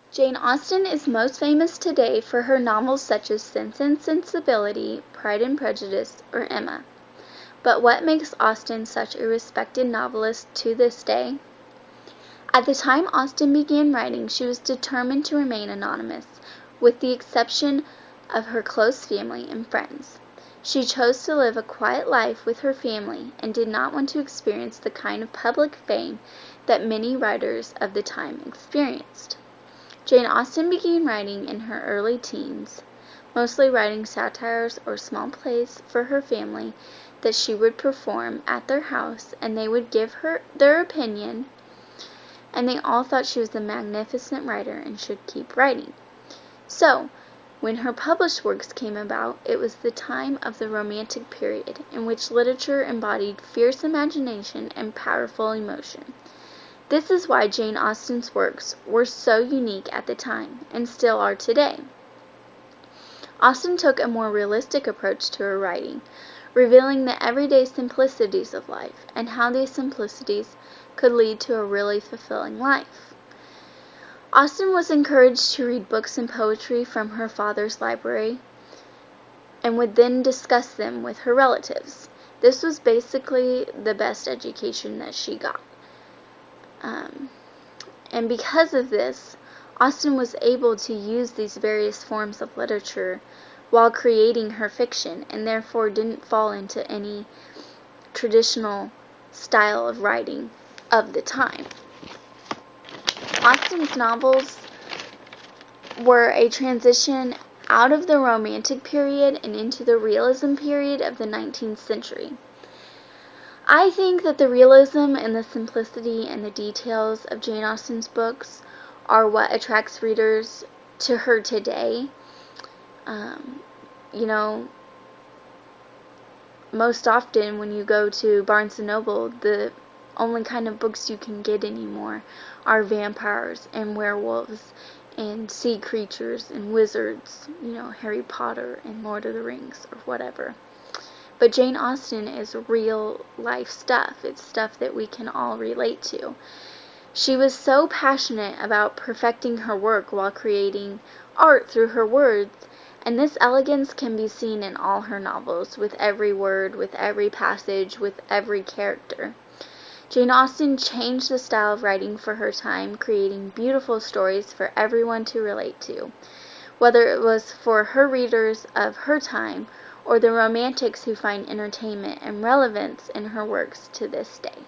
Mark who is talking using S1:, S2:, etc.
S1: Jane Austen is most famous today for her novels such as Sense and Sensibility, Pride and Prejudice, or Emma. But what makes Austen such a respected novelist to this day? At the time Austen began writing, she was determined to remain anonymous, with the exception of her close family and friends. She chose to live a quiet life with her family and did not want to experience the kind of public fame that many writers of the time experienced. Jane Austen began writing in her early teens, mostly writing satires or small plays for her family that she would perform at their house, and they would give her their opinion, and they all thought she was a magnificent writer and should keep writing. So, when her published works came about, it was the time of the Romantic period, in which literature embodied fierce imagination and powerful emotion. This is why Jane Austen's works were so unique at the time, and still are today. Austen took a more realistic approach to her writing, revealing the everyday simplicities of life, and how these simplicities could lead to a really fulfilling life. Austen was encouraged to read books and poetry from her father's library, and would then discuss them with her relatives. This was basically the best education that she got. And because of this, Austen was able to use these various forms of literature while creating her fiction, and therefore didn't fall into any traditional style of writing of the time. Austen's novels were a transition out of the Romantic period and into the realism period of the 19th century. I think that the realism and the simplicity and the details of Jane Austen's books are what attracts readers to her today. Most often when you go to Barnes & Noble, the only kind of books you can get anymore are vampires and werewolves and sea creatures and wizards, Harry Potter and Lord of the Rings or whatever. But Jane Austen is real life stuff. It's stuff that we can all relate to. She was so passionate about perfecting her work while creating art through her words, and this elegance can be seen in all her novels, with every word, with every passage, with every character. Jane Austen changed the style of writing for her time, creating beautiful stories for everyone to relate to, whether it was for her readers of her time or the romantics who find entertainment and relevance in her works to this day.